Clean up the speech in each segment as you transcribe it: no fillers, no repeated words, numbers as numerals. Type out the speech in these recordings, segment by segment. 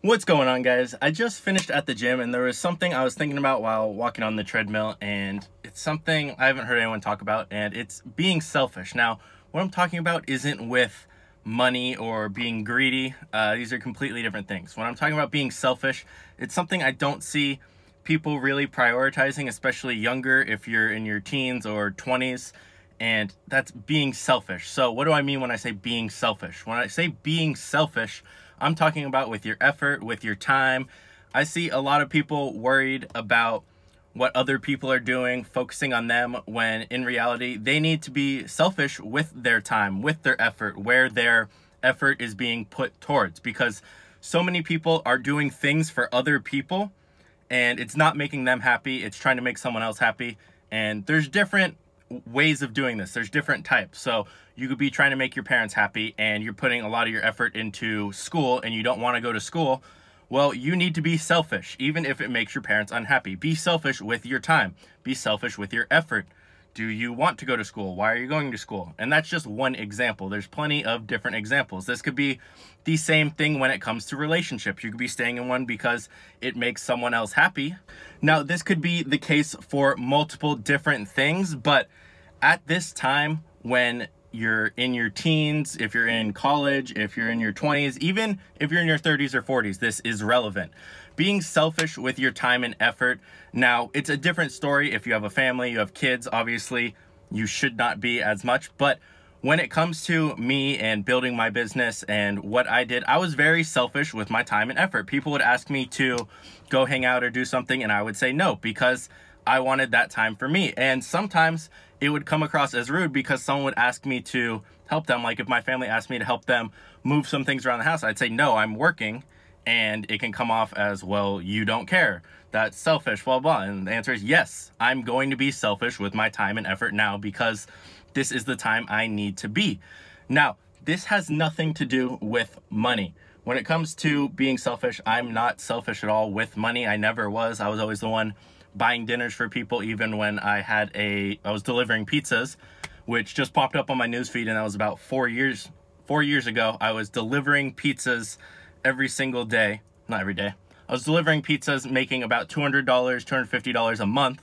What's going on, guys? I just finished at the gym and there was something I was thinking about while walking on the treadmill, and it's something I haven't heard anyone talk about, and it's being selfish. Now, what I'm talking about isn't with money or being greedy. These are completely different things. When I'm talking about being selfish, it's something I don't see people really prioritizing, especially younger, if you're in your teens or 20s, and that's being selfish. So what do I mean when I say being selfish? When I say being selfish, I'm talking about with your effort, with your time. I see a lot of people worried about what other people are doing, focusing on them, when in reality, they need to be selfish with their time, with their effort, where their effort is being put towards. Because so many people are doing things for other people, and it's not making them happy. It's trying to make someone else happy. And there's different ways of doing this. There's different types. So you could be trying to make your parents happy and you're putting a lot of your effort into school and you don't want to go to school. Well, you need to be selfish, even if it makes your parents unhappy. Be selfish with your time. Be selfish with your effort. Do you want to go to school? Why are you going to school? And that's just one example. There's plenty of different examples. This could be the same thing when it comes to relationships. You could be staying in one because it makes someone else happy. Now, this could be the case for multiple different things, but at this time, when you're in your teens, if you're in college, if you're in your 20s, even if you're in your 30s or 40s, this is relevant. Being selfish with your time and effort. Now, it's a different story if you have a family, you have kids, obviously you should not be as much. But when it comes to me and building my business and what I did, I was very selfish with my time and effort. People would ask me to go hang out or do something, and I would say no, because I wanted that time for me. And sometimes it would come across as rude because someone would ask me to help them. Like if my family asked me to help them move some things around the house, I'd say, no, I'm working. And it can come off as, well, you don't care. That's selfish, blah, blah. And the answer is yes, I'm going to be selfish with my time and effort now because this is the time I need to be. Now, this has nothing to do with money. When it comes to being selfish, I'm not selfish at all with money. I never was. I was always the one buying dinners for people, even when I was delivering pizzas, which just popped up on my newsfeed, and that was about 4 years ago. I was delivering pizzas every single day, not every day. I was delivering pizzas, making about $200, $250 a month,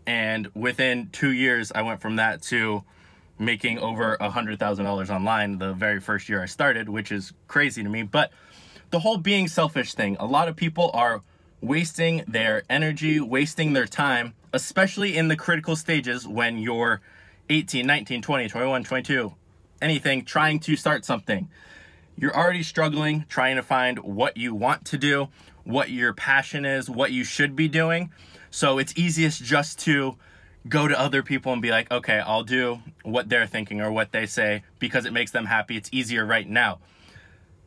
and within 2 years, I went from that to making over $100,000 online the very first year I started, which is crazy to me. But the whole being selfish thing, a lot of people are wasting their energy, wasting their time, especially in the critical stages when you're 18, 19, 20, 21, 22, anything, trying to start something. You're already struggling, trying to find what you want to do, what your passion is, what you should be doing. So it's easiest just to go to other people and be like, okay, I'll do what they're thinking or what they say because it makes them happy. It's easier right now.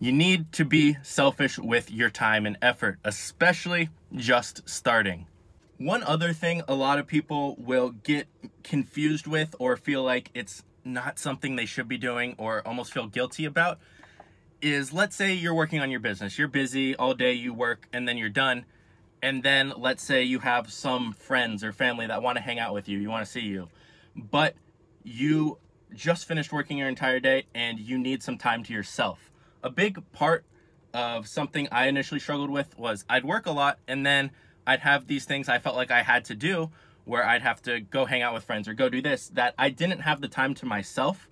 You need to be selfish with your time and effort, especially just starting. One other thing a lot of people will get confused with or feel like it's not something they should be doing or almost feel guilty about is, let's say you're working on your business. You're busy all day, you work, and then you're done. And then let's say you have some friends or family that want to hang out with you, you want to see you, but you just finished working your entire day and you need some time to yourself. A big part of something I initially struggled with was I'd work a lot and then I'd have these things I felt like I had to do where I'd have to go hang out with friends or go do this, that I didn't have the time to myself,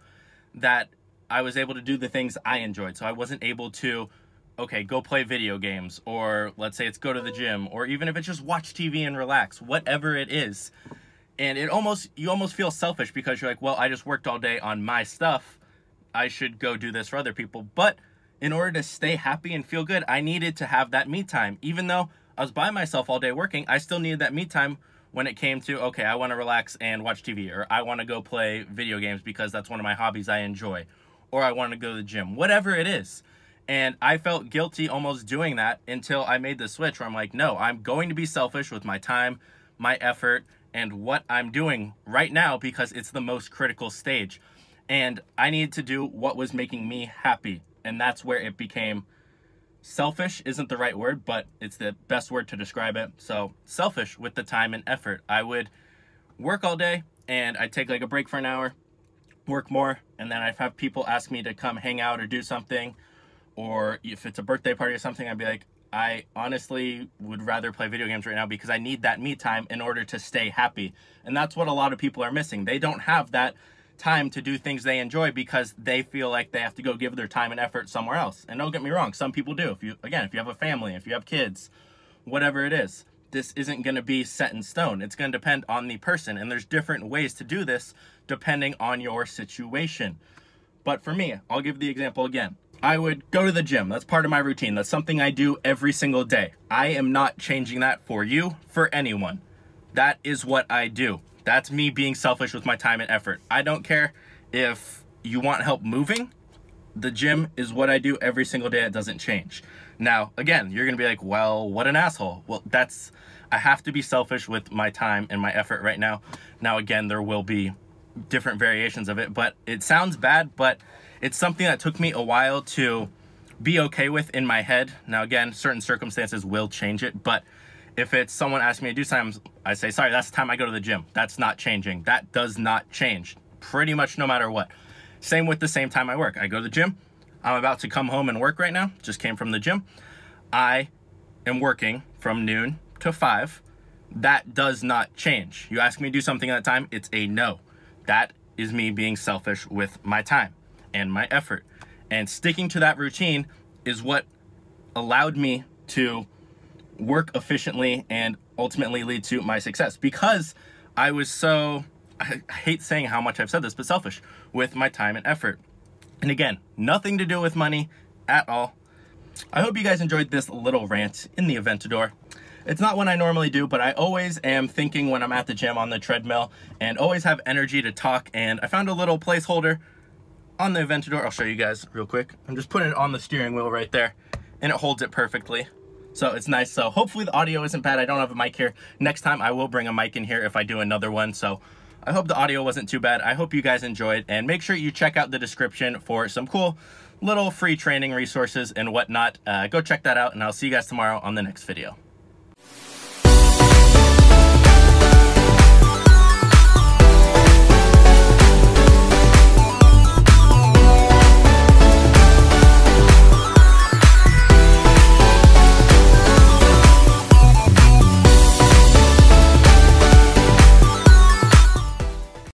that I was able to do the things I enjoyed. So I wasn't able to, okay, go play video games, or let's say it's go to the gym, or even if it's just watch TV and relax, whatever it is. And you almost feel selfish because you're like, well, I just worked all day on my stuff. I should go do this for other people. But in order to stay happy and feel good, I needed to have that me time. Even though I was by myself all day working, I still needed that me time when it came to, okay, I want to relax and watch TV, or I want to go play video games because that's one of my hobbies I enjoy, or I want to go to the gym, whatever it is. And I felt guilty almost doing that until I made the switch where I'm like, no, I'm going to be selfish with my time, my effort, and what I'm doing right now because it's the most critical stage. And I needed to do what was making me happy. And that's where it became selfish. Isn't the right word, but it's the best word to describe it. So selfish with the time and effort. I would work all day and I'd take like a break for an hour, work more, and then I'd have people ask me to come hang out or do something. Or if it's a birthday party or something, I'd be like, I honestly would rather play video games right now because I need that me time in order to stay happy. And that's what a lot of people are missing. They don't have that time to do things they enjoy because they feel like they have to go give their time and effort somewhere else. And don't get me wrong, some people do. If you have a family, if you have kids, whatever it is, this isn't going to be set in stone. It's going to depend on the person, and there's different ways to do this depending on your situation. But for me, I'll give the example again. I would go to the gym. That's part of my routine. That's something I do every single day. I am not changing that for you, for anyone. That is what I do. That's me being selfish with my time and effort. I don't care if you want help moving. The gym is what I do every single day. It doesn't change. Now, again, you're gonna be like, well, what an asshole. Well, I have to be selfish with my time and my effort right now. Now, again, there will be different variations of it, but it sounds bad, but it's something that took me a while to be okay with in my head. Now, again, certain circumstances will change it, but if it's someone asking me to do something, I say, sorry, that's the time I go to the gym. That's not changing. That does not change pretty much no matter what. Same with the same time I work. I go to the gym. I'm about to come home and work right now. Just came from the gym. I am working from noon to 5. That does not change. You ask me to do something at that time, it's a no. That is me being selfish with my time and my effort. And sticking to that routine is what allowed me to work efficiently and ultimately lead to my success, because I was so, I hate saying how much I've said this, but selfish with my time and effort. And again, nothing to do with money at all. I hope you guys enjoyed this little rant in the Aventador. It's not one I normally do, but I always am thinking when I'm at the gym on the treadmill and always have energy to talk. And I found a little placeholder on the Aventador. I'll show you guys real quick. I'm just putting it on the steering wheel right there, and it holds it perfectly. So it's nice. So hopefully the audio isn't bad. I don't have a mic here. Next time I will bring a mic in here if I do another one. So I hope the audio wasn't too bad. I hope you guys enjoyed, and make sure you check out the description for some cool little free training resources and whatnot. Go check that out, and I'll see you guys tomorrow on the next video.